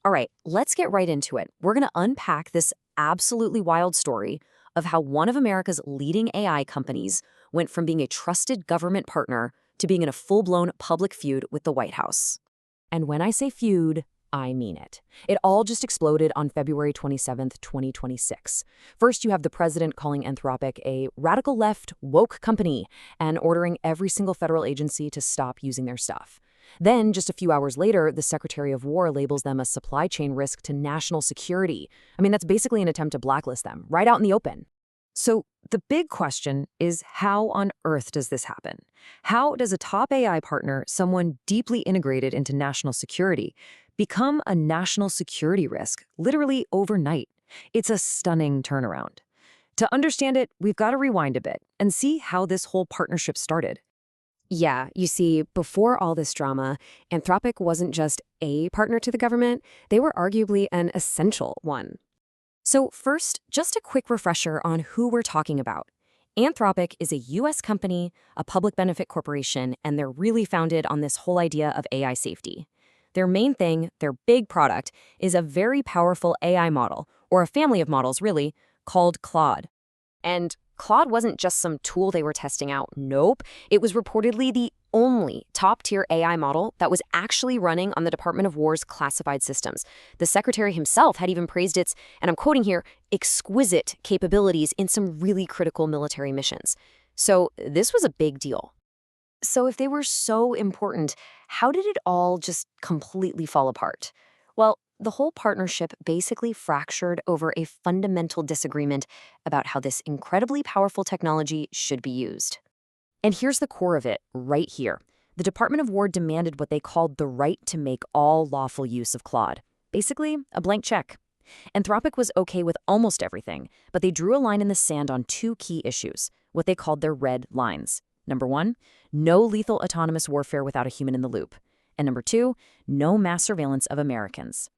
All right, let's get right into it. We're going to unpack this absolutely wild story of how one of America's leading AI companies went from being a trusted government partner to being in a full-blown public feud with the White House. And when I say feud, I mean it. It all just exploded on February 27th, 2026. First, you have the president calling Anthropic a radical left woke company and ordering every single federal agency to stop using their stuff. Then, just a few hours later, the Secretary of War labels them a supply chain risk to national security. I mean, that's basically an attempt to blacklist them, right out in the open. So the big question is, how on earth does this happen? How does a top AI partner, someone deeply integrated into national security, become a national security risk, literally overnight? It's a stunning turnaround. To understand it, we've got to rewind a bit and see how this whole partnership started. Yeah, you see, before all this drama, Anthropic wasn't just a partner to the government, they were arguably an essential one. So first, just a quick refresher on who we're talking about. Anthropic is a US company, a public benefit corporation, and they're really founded on this whole idea of AI safety. Their main thing, their big product, is a very powerful AI model, or a family of models really, called Claude. And Claude wasn't just some tool they were testing out. Nope. It was reportedly the only top-tier AI model that was actually running on the Department of War's classified systems. The secretary himself had even praised its, and I'm quoting here, exquisite capabilities in some really critical military missions. So this was a big deal. So if they were so important, how did it all just completely fall apart? Well, the whole partnership basically fractured over a fundamental disagreement about how this incredibly powerful technology should be used. And here's the core of it, right here. The Department of War demanded what they called the right to make all lawful use of Claude. Basically, a blank check. Anthropic was okay with almost everything, but they drew a line in the sand on two key issues, what they called their red lines. Number one, no lethal autonomous warfare without a human in the loop. And number two, no mass surveillance of Americans.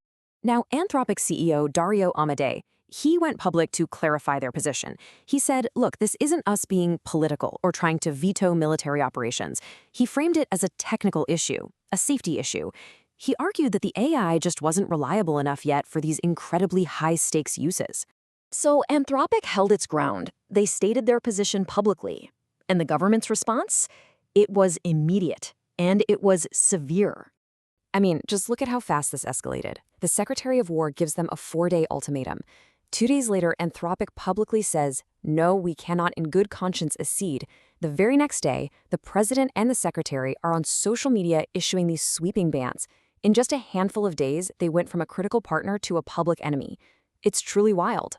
Now, Anthropic CEO Dario Amodei, he went public to clarify their position. He said, look, this isn't us being political or trying to veto military operations. He framed it as a technical issue, a safety issue. He argued that the AI just wasn't reliable enough yet for these incredibly high-stakes uses. So Anthropic held its ground. They stated their position publicly. And the government's response? It was immediate, and it was severe. I mean, just look at how fast this escalated. The Secretary of War gives them a 4-day ultimatum. 2 days later, Anthropic publicly says, no, we cannot in good conscience accede. The very next day, the president and the secretary are on social media issuing these sweeping bans. In just a handful of days, they went from a critical partner to a public enemy. It's truly wild.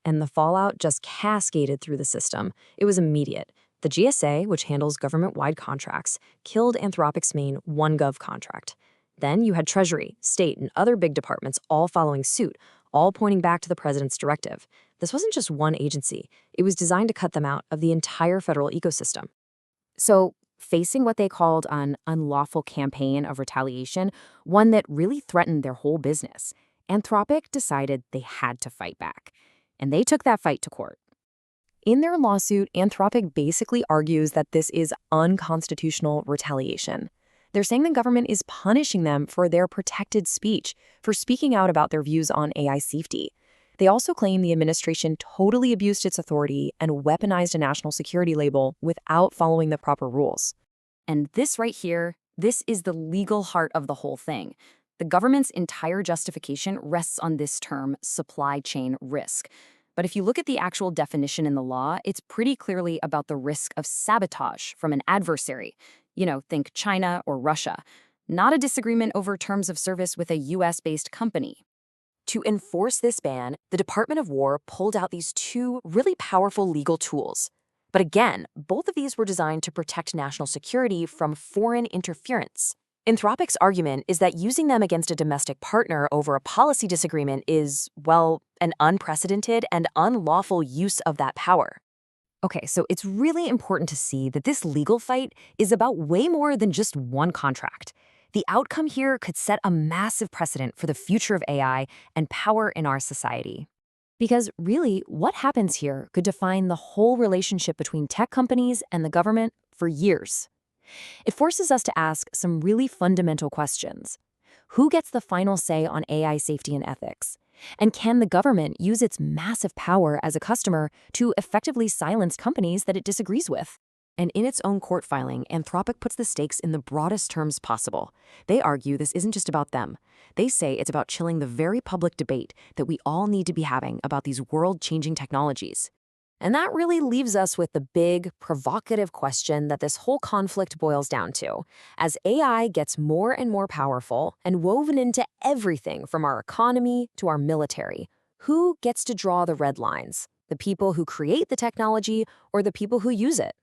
And the fallout just cascaded through the system. It was immediate. The GSA, which handles government-wide contracts, killed Anthropic's main OneGov contract. Then you had Treasury, State, and other big departments all following suit, all pointing back to the president's directive. This wasn't just one agency. It was designed to cut them out of the entire federal ecosystem. So, facing what they called an unlawful campaign of retaliation, one that really threatened their whole business, Anthropic decided they had to fight back. And they took that fight to court. In their lawsuit, Anthropic basically argues that this is unconstitutional retaliation. They're saying the government is punishing them for their protected speech, for speaking out about their views on AI safety. They also claim the administration totally abused its authority and weaponized a national security label without following the proper rules. And this right here, this is the legal heart of the whole thing. The government's entire justification rests on this term, supply chain risk. But if you look at the actual definition in the law, it's pretty clearly about the risk of sabotage from an adversary. You know, think China or Russia. Not a disagreement over terms of service with a US-based company. To enforce this ban, the Department of War pulled out these two really powerful legal tools. But again, both of these were designed to protect national security from foreign interference. Anthropic's argument is that using them against a domestic partner over a policy disagreement is, well, an unprecedented and unlawful use of that power. Okay, so it's really important to see that this legal fight is about way more than just one contract. The outcome here could set a massive precedent for the future of AI and power in our society. Because really, what happens here could define the whole relationship between tech companies and the government for years. It forces us to ask some really fundamental questions. Who gets the final say on AI safety and ethics? And can the government use its massive power as a customer to effectively silence companies that it disagrees with? And in its own court filing, Anthropic puts the stakes in the broadest terms possible. They argue this isn't just about them. They say it's about chilling the very public debate that we all need to be having about these world-changing technologies. And that really leaves us with the big, provocative question that this whole conflict boils down to. As AI gets more and more powerful and woven into everything from our economy to our military, who gets to draw the red lines? The people who create the technology or the people who use it?